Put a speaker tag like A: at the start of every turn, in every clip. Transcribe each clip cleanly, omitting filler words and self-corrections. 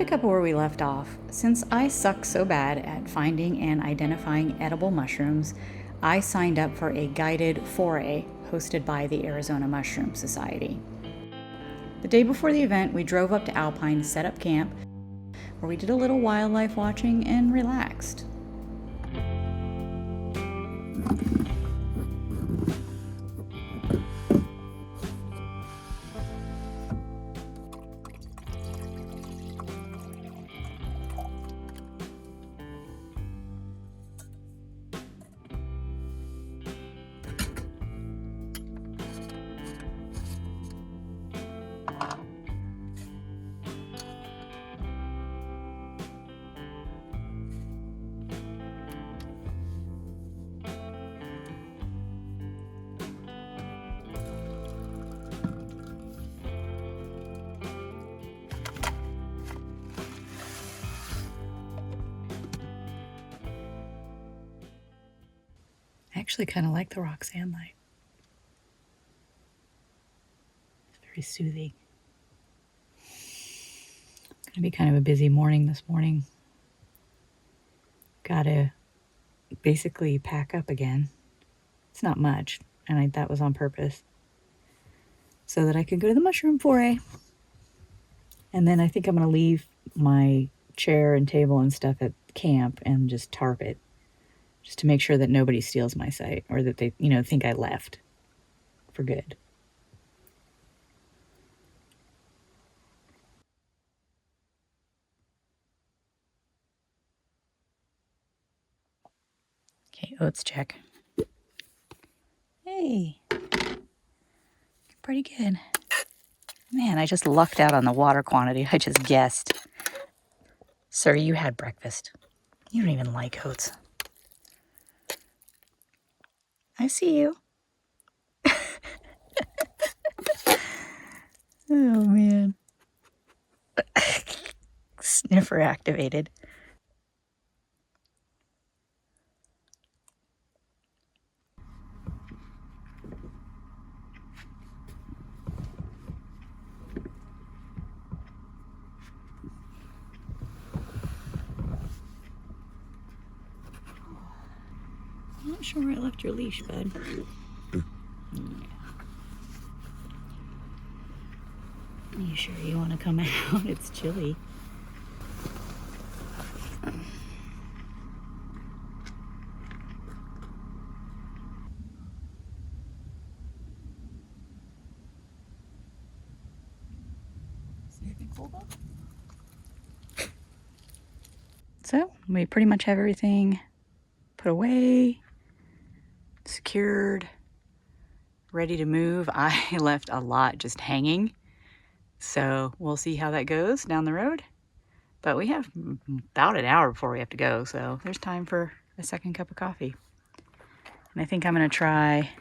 A: pick up where we left off. Since I suck so bad at finding and identifying edible mushrooms, I signed up for a guided foray hosted by the Arizona Mushroom Society. The day before the event, we drove up to Alpine to set up camp, where we did a little wildlife watching and relaxed. I actually kind of like the rock sand light. It's very soothing. It's going to be kind of a busy morning this morning. Gotta basically pack up again. It's not much, and that was on purpose, so that I could go to the mushroom foray. And then I think I'm going to leave my chair and table and stuff at camp and just tarp it, just to make sure that nobody steals my site, or that they, think I left for good. Okay, oats check. Hey, pretty good. Man, I just lucked out on the water quantity. I just guessed. Sir, you had breakfast. You don't even like oats. I see you. Oh, man. Sniffer activated. I'm not sure where I left your leash, bud. Are you sure you want to come out? It's chilly. So, we pretty much have everything put away, secured, ready to move. I left a lot just hanging, so we'll see how that goes down the road. But we have about an hour before we have to go, so there's time for a second cup of coffee. And I think I'm going to try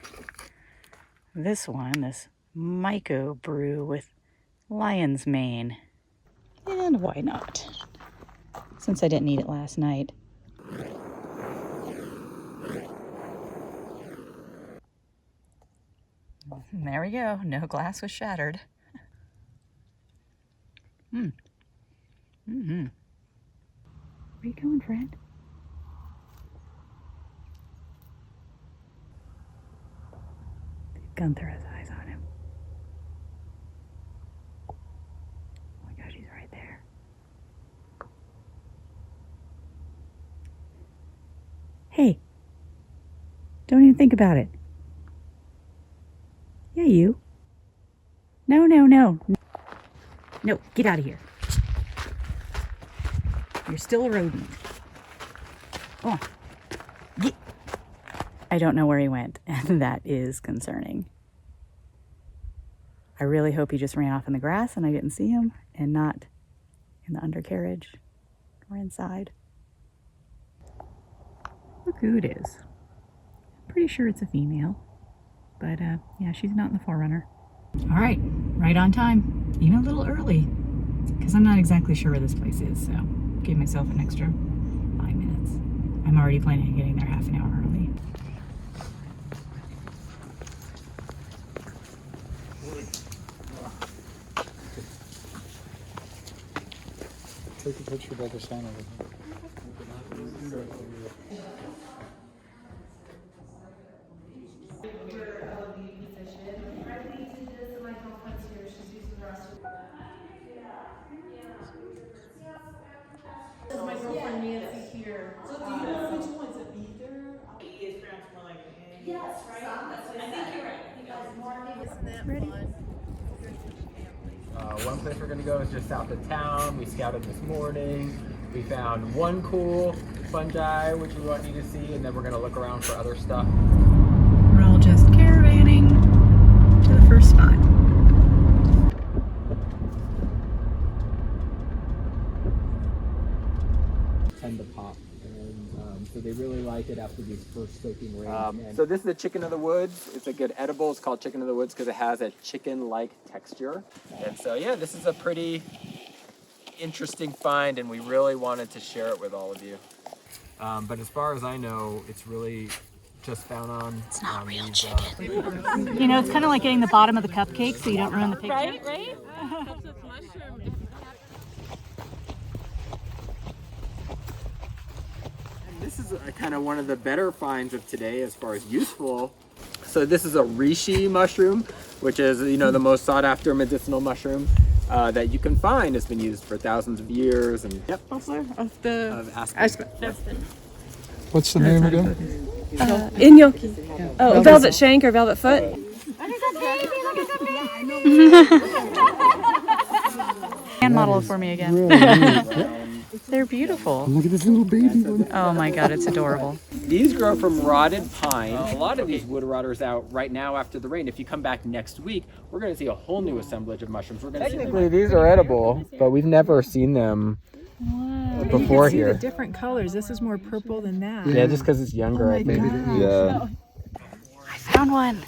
A: this one, this Myco brew with lion's mane. And why not? Since I didn't eat it last night. There we go. No glass was shattered. Mm-hmm. Where you going, friend? Gunther has eyes on him. Oh my gosh, he's right there. Hey, don't even think about it. Yeah, you. No. No, get out of here. You're still a rodent. Oh, get. I don't know where he went, and that is concerning. I really hope he just ran off in the grass and I didn't see him, and not in the undercarriage or inside. Look who it is. Pretty sure it's a female, but yeah, she's not in the 4Runner. All right, right on time, even a little early, because I'm not exactly sure where this place is, so gave myself an extra 5 minutes. I'm already planning on getting there half an hour early.
B: Take a picture by the sign over there.
C: My girlfriend Nancy here. So do you know which one's a beater? It's perhaps more like an egg. Yes, right? That's what I think you're right. I think I was more. Isn't that fun?
D: One place we're gonna go is just south of town. We scouted this morning. We found one cool fungi, which we want you to see, and then we're gonna look around for other stuff.
A: We're all just caravanning to the first spot.
D: Tend to pop, and so they really like it after these first soaking rains. So this is the chicken of the woods. It's a good edible. It's called chicken of the woods because it has a chicken-like texture. And so yeah, this is a pretty interesting find, and we really wanted to share it with all of you. But as far as I know, it's really just found on.
A: It's not real chicken. You know, it's kind of like getting the bottom of the cupcake so you don't ruin the picture.
C: Right?
D: This is kind of one of the better finds of today as far as useful. So this is a reishi mushroom, which is, you know, the most sought after medicinal mushroom that you can find. It's been used for thousands of years. And yep,
A: Of the
D: aspen.
B: What's the name again?
E: Inyoki. Oh, velvet shank or velvet foot.
A: hand model it for me again. They're beautiful.
B: Look at this little baby one.
A: Oh my god, it's adorable.
D: These grow from rotted pine. A lot of these wood rotters out right now after the rain. If you come back next week, we're going to see a whole new assemblage of mushrooms. Technically, these are edible, but we've never seen them before here.
E: You can see the different colors. This is more purple than that.
D: Yeah, just because it's younger, I think.
B: Yeah.
A: I found one.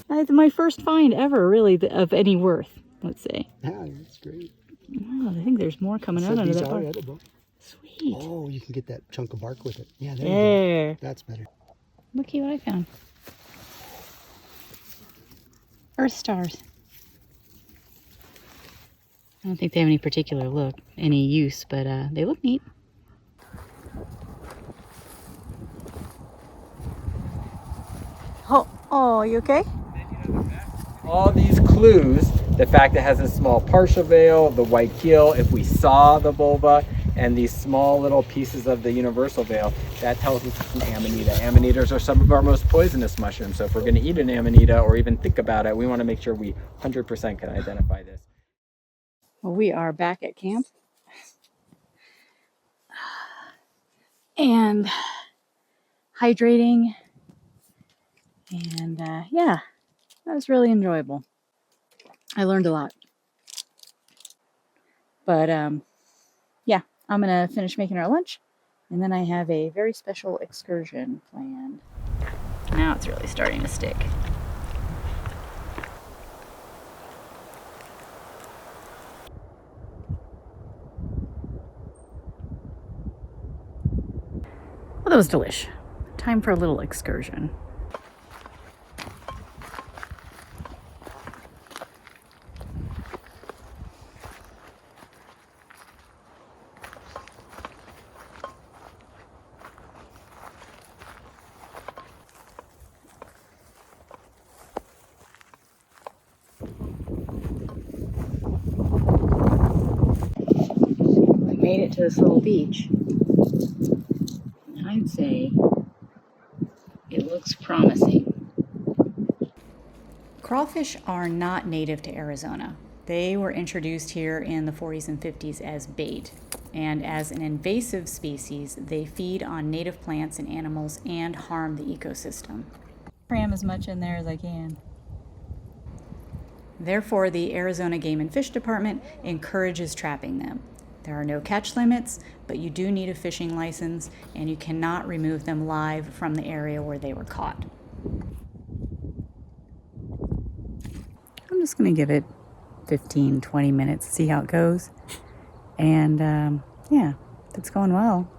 A: It's my first find ever, really, of any worth, let's say.
F: Yeah, that's great.
A: Oh, I think there's more coming out under that bark.
F: Edible.
A: Sweet.
F: Oh, you can get that chunk of bark with it. Yeah, there
A: There.
F: you go. That's better.
A: Looky what I found. Earth stars. I don't think they have any particular look, any use, but they look neat. Oh, you okay?
D: All these clues, the fact that it has a small partial veil, the white gill, if we saw the vulva, and these small little pieces of the universal veil, that tells us it's an amanita. Amanitas are some of our most poisonous mushrooms, so if we're going to eat an amanita or even think about it, we want to make sure we 100% can identify this.
A: Well, we are back at camp. And hydrating. And yeah, that was really enjoyable. I learned a lot. But yeah, I'm gonna finish making our lunch, and then I have a very special excursion planned. Now it's really starting to stick. Well, that was delish. Time for a little excursion. We made it to this little beach. I'd say it looks promising. Crawfish are not native to Arizona. They were introduced here in the 40s and 50s as bait. And as an invasive species, they feed on native plants and animals and harm the ecosystem. Cram as much in there as I can. Therefore, the Arizona Game and Fish Department encourages trapping them. There are no catch limits, but you do need a fishing license, and you cannot remove them live from the area where they were caught. I'm just going to give it 15, 20 minutes, see how it goes. And yeah, if it's going well,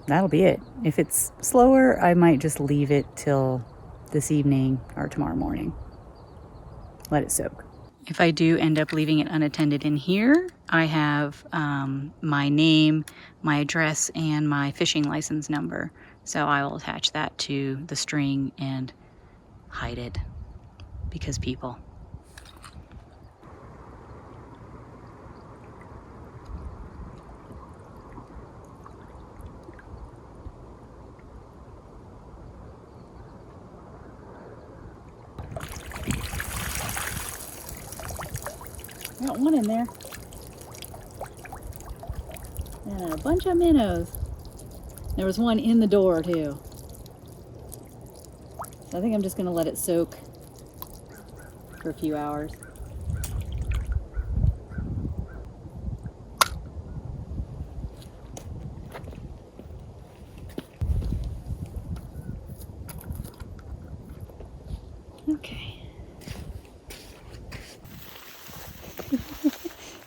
A: that'll be it. If it's slower, I might just leave it till this evening or tomorrow morning. Let it soak. If I do end up leaving it unattended in here, I have my name, my address, and my fishing license number. So I will attach that to the string and hide it because people. I got one in there. And a bunch of minnows. There was one in the door too. So I think I'm just gonna let it soak for a few hours. Okay.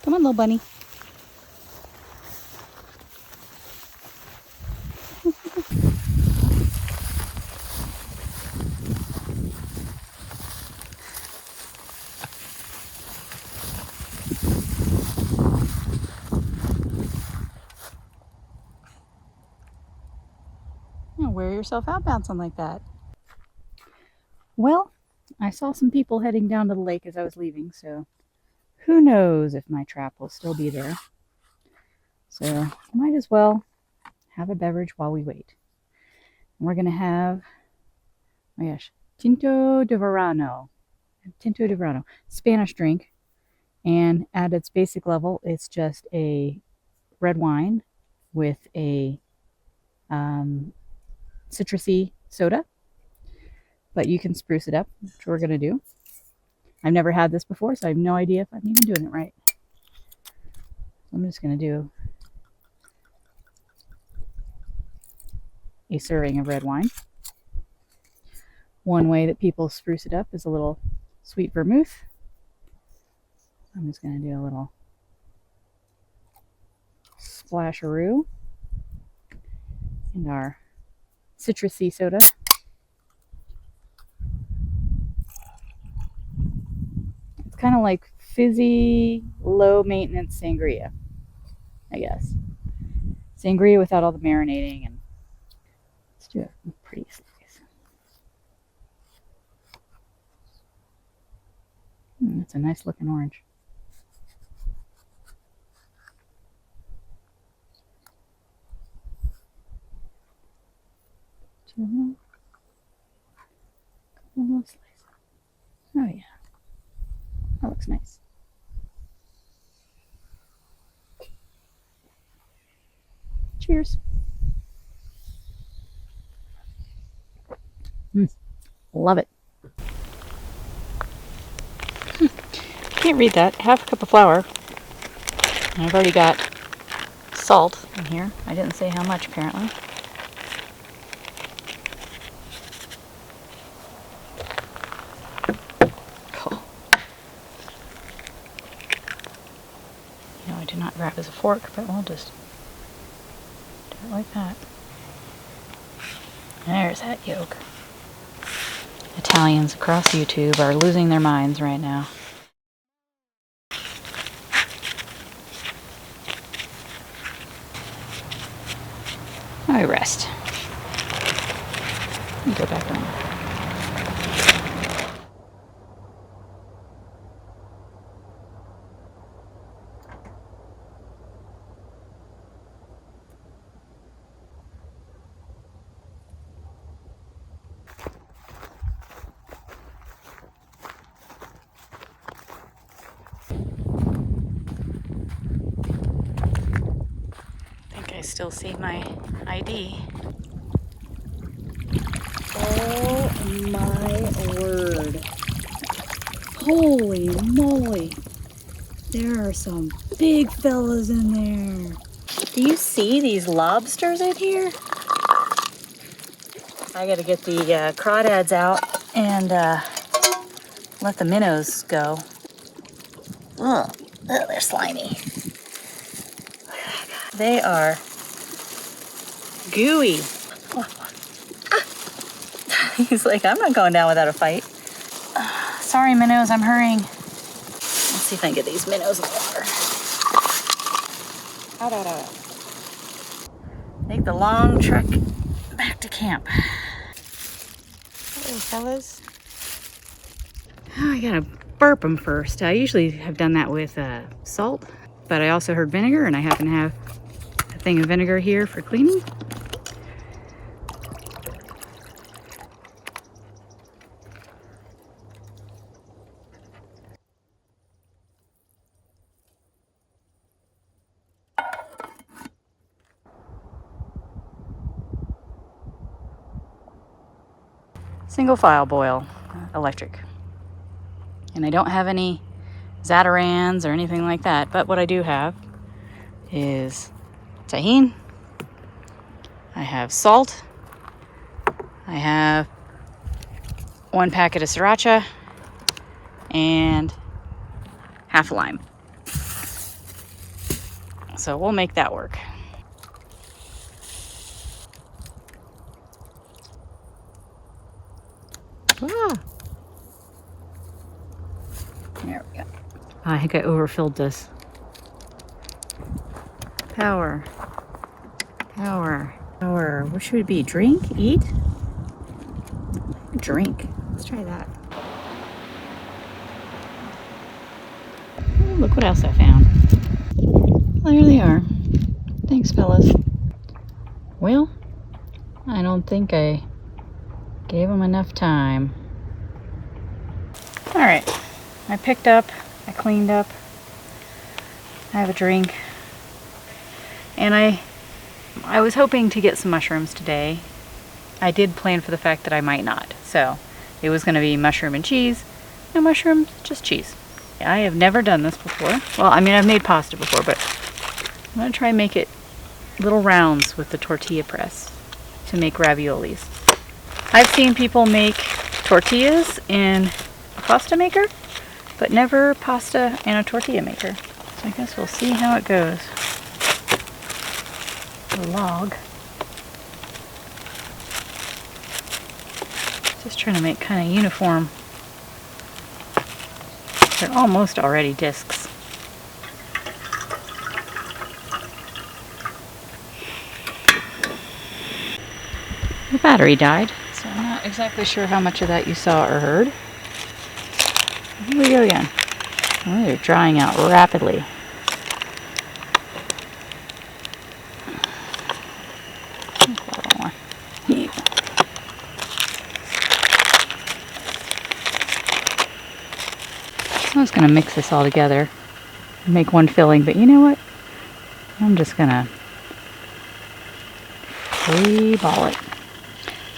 A: Come on, little bunny. Don't wear yourself out bouncing like that. Well, I saw some people heading down to the lake as I was leaving, so who knows if my trap will still be there. So might as well have a beverage while we wait. And we're going to have, oh my gosh, Tinto de Verano, Spanish drink. And at its basic level, it's just a red wine with a citrusy soda. But you can spruce it up, which we're going to do. I've never had this before, so I have no idea if I'm even doing it right. I'm just going to do a serving of red wine. One way that people spruce it up is a little sweet vermouth. I'm just going to do a little splasharoo and our citrusy soda. It's kind of like fizzy, low maintenance sangria, I guess. Sangria without all the marinating. And let's do a pretty slice. That's a nice looking orange. Couple little slices. Oh yeah, that looks nice. Cheers. Love it. Can't read that. Half a cup of flour. And I've already got salt in here. I didn't say how much apparently. Cool. You know, I did not grab as a fork, but we'll just do it like that. There's that yolk. Italians across YouTube are losing their minds right now. I rest. Go back on. I still see my ID. Oh my word. Holy moly. There are some big fellas in there. Do you see these lobsters in here? I gotta get the crawdads out and let the minnows go. Ugh, they're slimy. They are gooey. He's like, I'm not going down without a fight. Sorry, minnows, I'm hurrying. see if I can get these minnows in the water. Out, out, out. Make the long trek back to camp. Hello, fellas. Oh, I gotta burp them first. I usually have done that with salt, but I also heard vinegar, and I happen to have a thing of vinegar here for cleaning. Single file boil, electric. And I don't have any Zatarans or anything like that, but what I do have is tahine, I have salt, I have 1 packet of sriracha, and half a lime. So we'll make that work. Ah. There we go. I think I overfilled this. Power. Power. Power. What should it be? Drink? Eat? Drink. Let's try that. Oh, look what else I found. Well, there they are. Thanks, fellas. Well, I don't think I gave them enough time. All right. I picked up, I cleaned up, I have a drink, and I was hoping to get some mushrooms today. I did plan for the fact that I might not, so it was going to be mushroom and cheese. No mushrooms, just cheese. I have never done this before. Well, I mean, I've made pasta before, but I'm going to try and make it little rounds with the tortilla press to make raviolis. I've seen people make tortillas in a pasta maker, but never pasta in a tortilla maker. So I guess we'll see how it goes. The log. Just trying to make kind of uniform. They're almost already discs. The battery died, so I'm not exactly sure how much of that you saw or heard. Here we go again. Oh, they're drying out rapidly. I was going to mix this all together and make one filling, but you know what? I'm just going to free ball it.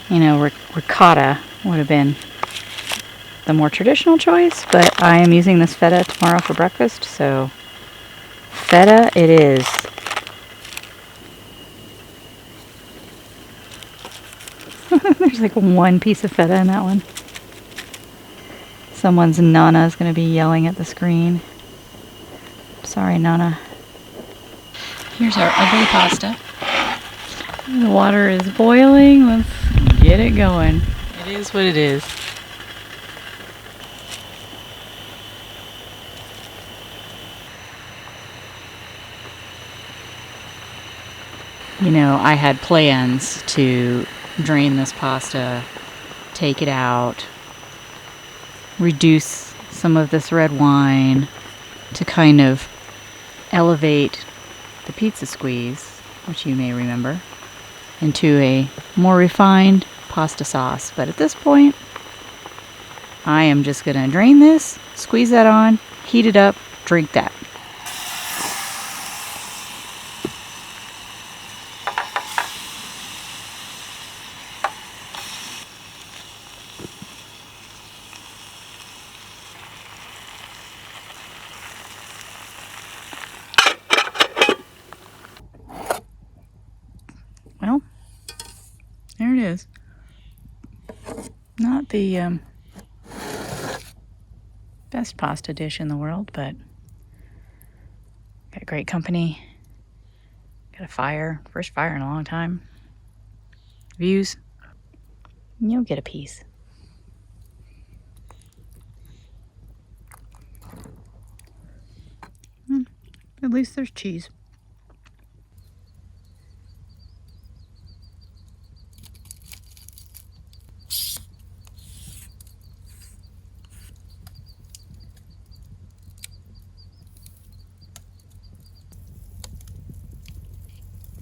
A: You know, ricotta would have been the more traditional choice, but I am using this feta tomorrow for breakfast, so feta it is. There's like one piece of feta in that one. Someone's Nana is going to be yelling at the screen. Sorry, Nana. Here's our ugly pasta. The water is boiling. Let's get it going. It is what it is. You know, I had plans to drain this pasta, take it out, reduce some of this red wine to kind of elevate the pizza squeeze, which you may remember, into a more refined pasta sauce. But at this point, I am just going to drain this, squeeze that on, heat it up, drink that. Well, there it is. Not the best pasta dish in the world, but got great company. Got a fire. First fire in a long time. Views. You'll get a piece. At least there's cheese.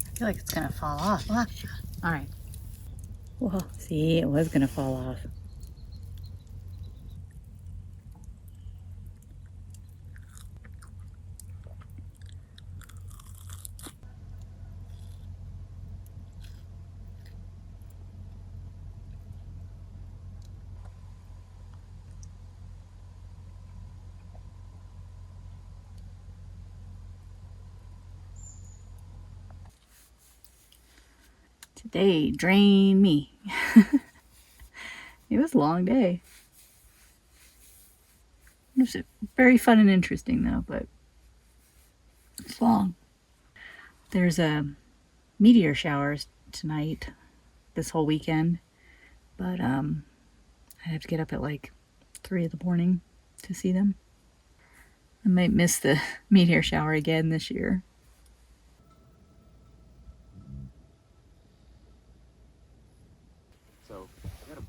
A: I feel like it's gonna fall off. Look. All right. Well, see, it was gonna fall off. Today drained me. It was a long day. It was very fun and interesting though, but it's long. There's a meteor showers tonight, this whole weekend, but I have to get up at like 3 in the morning to see them. I might miss the meteor shower again this year.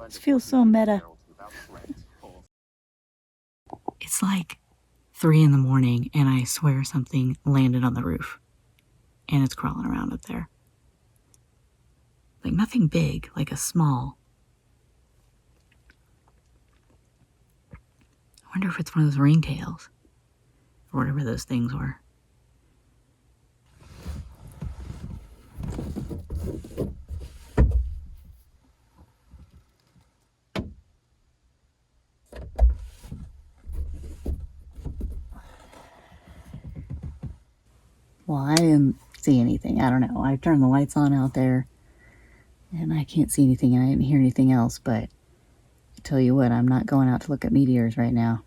A: This feels so meta. It's like 3 in the morning and I swear something landed on the roof and it's crawling around up there. Like nothing big, like a small. I wonder if it's one of those ringtails or whatever those things were. Well, I didn't see anything. I don't know. I turned the lights on out there and I can't see anything and I didn't hear anything else, but I tell you what, I'm not going out to look at meteors right now.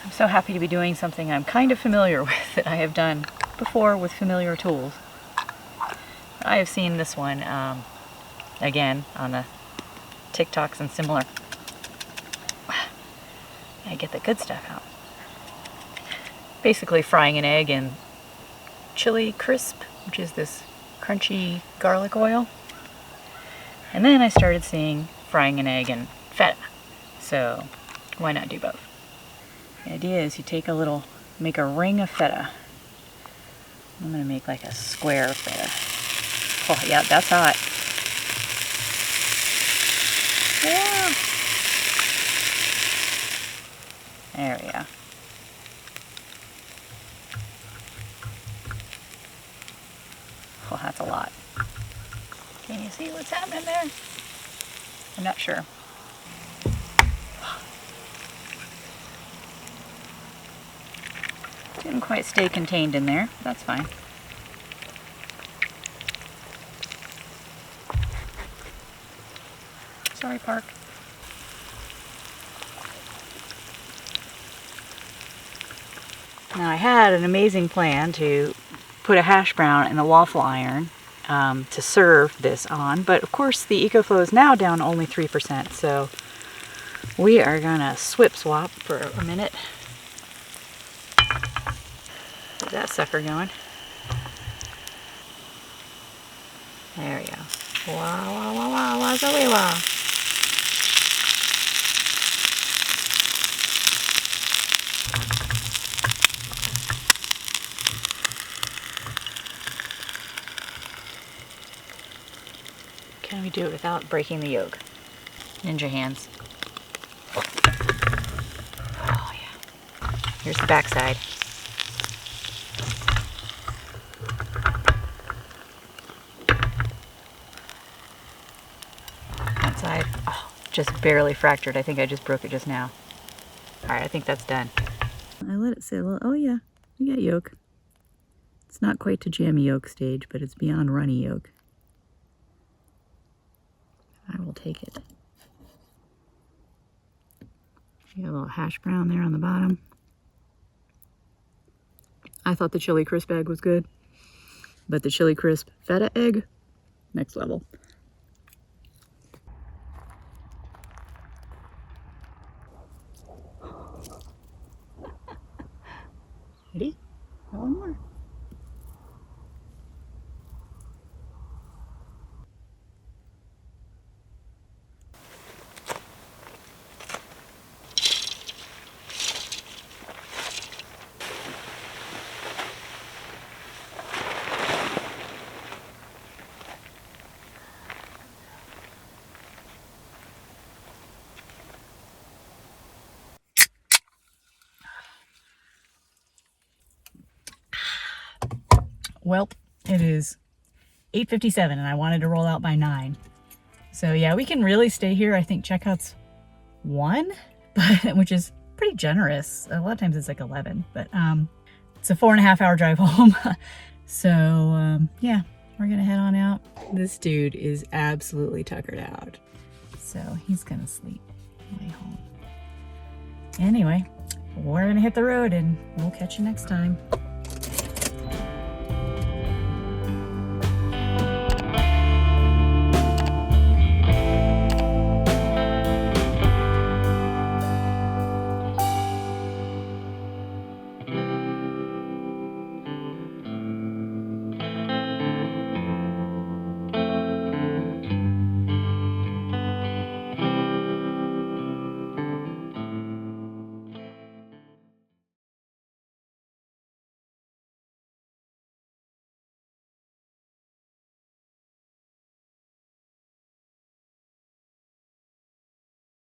A: I'm so happy to be doing something I'm kind of familiar with that I have done before with familiar tools. I have seen this one again on the TikToks and similar. I get the good stuff out. Basically frying an egg in chili crisp, which is this crunchy garlic oil. And then I started seeing frying an egg in feta. So why not do both? The idea is you take make a ring of feta. I'm gonna make like a square of feta. Oh yeah, that's hot. Yeah. There we go. Oh, that's a lot. Can you see what's happening there? I'm not sure. Didn't quite stay contained in there. That's fine. Sorry, Park. Now I had an amazing plan to put a hash brown in the waffle iron to serve this on, but of course the EcoFlow is now down only 3%, so we are gonna swap for a minute. Get that sucker going. There we go. Wow, wow, wow, wow, wow, wow, wow. Can we do it without breaking the yolk? Ninja hands. Oh yeah. Here's the backside. Front side. Oh, just barely fractured. I think I just broke it just now. Alright, I think that's done. I let it sit a little. Oh yeah, we got yolk. It's not quite to jammy yolk stage, but it's beyond runny yolk. I will take it. You got a little hash brown there on the bottom. I thought the chili crisp egg was good, but the chili crisp feta egg, next level. Ready? Got one more. Well, it is 8:57 and I wanted to roll out by 9. So yeah, we can really stay here. I think checkout's 1, but which is pretty generous. A lot of times it's like 11, but it's a 4.5 hour drive home. So yeah, we're gonna head on out. This dude is absolutely tuckered out. So he's gonna sleep way home. Anyway, we're gonna hit the road and we'll catch you next time.